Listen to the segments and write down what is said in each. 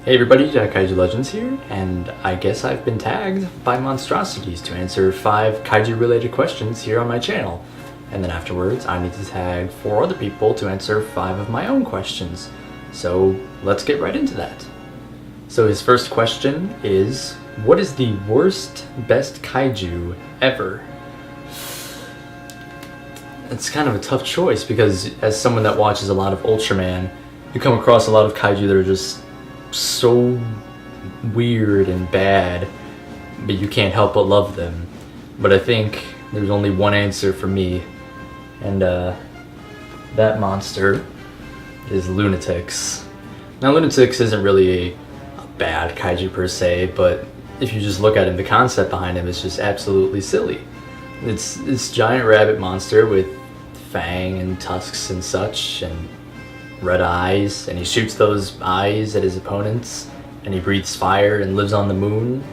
Hey everybody, Daikaiju Legends here, and I guess I've been tagged by Monstrosities to answer 5 kaiju-related questions here on my channel. And then afterwards, I need to tag 4 other people to answer 5 of my own questions. So let's get right into that. So his first question is, what is the worst, best kaiju ever? It's kind of a tough choice because as someone that watches a lot of Ultraman, you come across a lot of kaiju that are just so weird and bad, but you can't help but love them. But I think there's only one answer for me, and that monster is Lunatics. Now Lunatics isn't really a bad kaiju per se, but if you just look at him, the concept behind him is just absolutely silly. It's this giant rabbit monster with fang and tusks and such, and red eyes, and he shoots those eyes at his opponents, and he breathes fire and lives on the moon.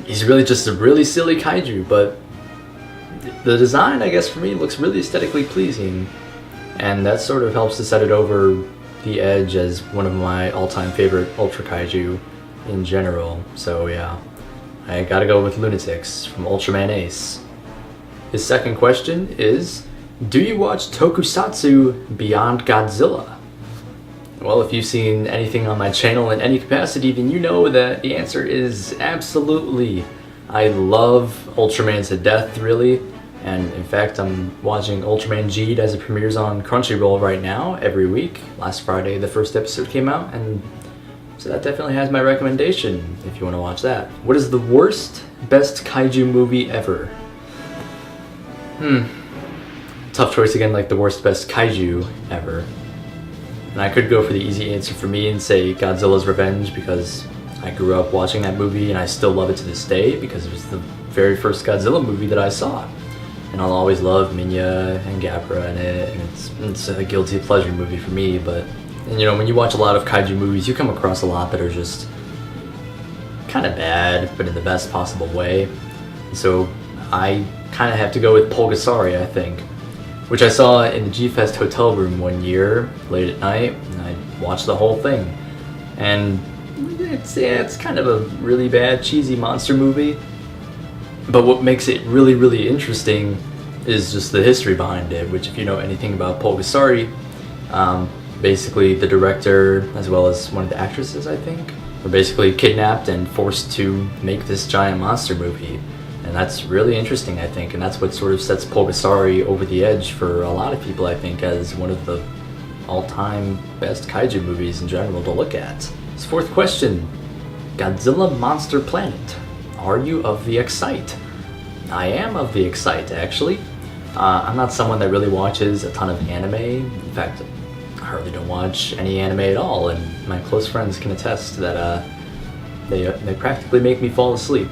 He's really just a really silly kaiju, but the design, I guess for me, looks really aesthetically pleasing, and that sort of helps to set it over the edge as one of my all-time favorite Ultra Kaiju in general. So yeah, I gotta go with Lunatics from Ultraman Ace. His second question is, do you watch Tokusatsu beyond Godzilla? Well, if you've seen anything on my channel in any capacity, then you know that the answer is absolutely. I love Ultraman to death, really, and in fact I'm watching Ultraman G'd as it premieres on Crunchyroll right now, every week. Last Friday the first episode came out, and so that definitely has my recommendation if you want to watch that. What is the worst, best kaiju movie ever? Tough choice again, like the worst, best kaiju ever. And I could go for the easy answer for me and say Godzilla's Revenge, because I grew up watching that movie and I still love it to this day because it was the very first Godzilla movie that I saw. And I'll always love Minya and Gabra in it, and it's a guilty pleasure movie for me. But, and you know, when you watch a lot of kaiju movies, you come across a lot that are just kind of bad, but in the best possible way. So I kind of have to go with Pulgasari, I think, which I saw in the G-Fest hotel room one year, late at night, and I watched the whole thing. And it's kind of a really bad, cheesy monster movie, but what makes it really, really interesting is just the history behind it, which if you know anything about Pulgasari, basically the director, as well as one of the actresses, I think, were basically kidnapped and forced to make this giant monster movie. And that's really interesting, I think, and that's what sort of sets Pulgasari over the edge for a lot of people, I think, as one of the all-time best kaiju movies in general to look at. His fourth question, Godzilla Monster Planet. Are you of the Excite? I am of the Excite, actually. I'm not someone that really watches a ton of anime. In fact, I hardly don't watch any anime at all, and my close friends can attest that they practically make me fall asleep.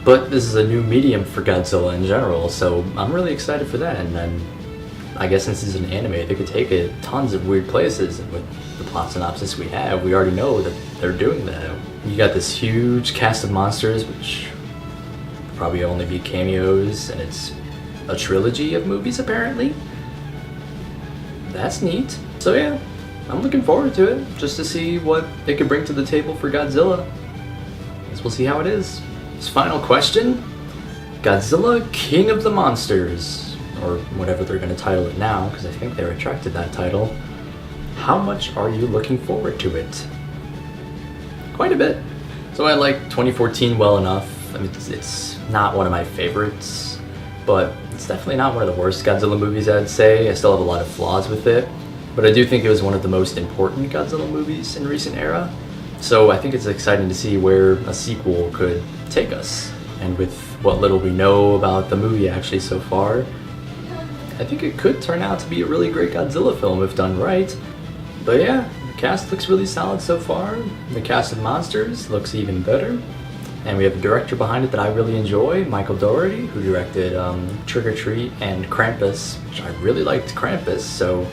But this is a new medium for Godzilla in general, so I'm really excited for that, and then I guess since it's an anime, they could take it tons of weird places, and with the plot synopsis we have, we already know that they're doing that. You got this huge cast of monsters, which probably only be cameos, and it's a trilogy of movies apparently. That's neat. So yeah, I'm looking forward to it, just to see what they could bring to the table for Godzilla. Guess we'll see how it is. His final question, Godzilla King of the Monsters, or whatever they're going to title it now, because I think they retracted that title. How much are you looking forward to it? Quite a bit. So I like 2014 well enough. I mean, it's not one of my favorites, but it's definitely not one of the worst Godzilla movies, I'd say. I still have a lot of flaws with it, but I do think it was one of the most important Godzilla movies in recent era. So I think it's exciting to see where a sequel could take us. And with what little we know about the movie actually so far, I think it could turn out to be a really great Godzilla film if done right. But yeah, the cast looks really solid so far. The cast of monsters looks even better. And we have a director behind it that I really enjoy, Michael Dougherty, who directed Trick or Treat and Krampus, which I really liked Krampus, so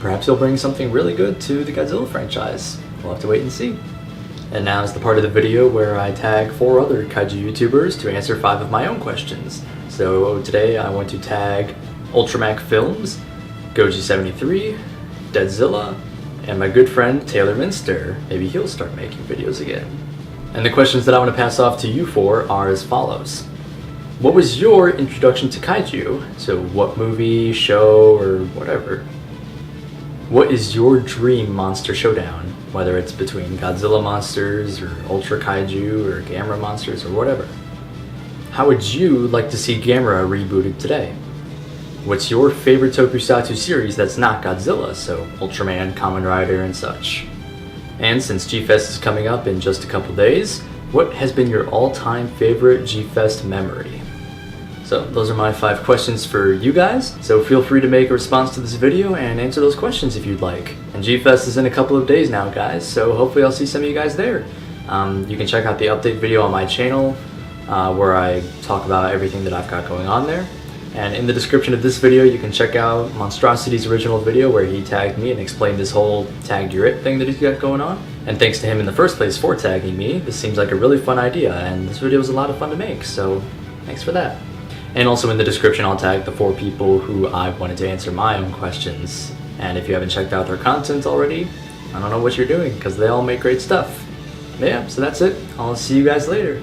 perhaps he'll bring something really good to the Godzilla franchise. We'll have to wait and see. And now is the part of the video where I tag 4 other kaiju YouTubers to answer 5 of my own questions. So today I want to tag Ultramac Films, Goji73, Deadzilla, and my good friend Taylor Minster. Maybe he'll start making videos again. And the questions that I want to pass off to you for are as follows. What was your introduction to kaiju? So what movie, show, or whatever? What is your dream monster showdown? Whether it's between Godzilla monsters, or Ultra Kaiju, or Gamera monsters, or whatever. How would you like to see Gamera rebooted today? What's your favorite tokusatsu series that's not Godzilla, so Ultraman, Kamen Rider, and such? And since G-Fest is coming up in just a couple days, what has been your all-time favorite G-Fest memory? So those are my 5 questions for you guys, so feel free to make a response to this video and answer those questions if you'd like. And G-Fest is in a couple of days now, guys, so hopefully I'll see some of you guys there. You can check out the update video on my channel, where I talk about everything that I've got going on there. And in the description of this video, you can check out Monstrosity's original video where he tagged me and explained this whole tagged your it thing that he's got going on. And thanks to him in the first place for tagging me. This seems like a really fun idea, and this video was a lot of fun to make, so thanks for that. And also in the description, I'll tag the 4 people who I wanted to answer my own questions. And if you haven't checked out their content already, I don't know what you're doing, because they all make great stuff. But yeah, so that's it. I'll see you guys later.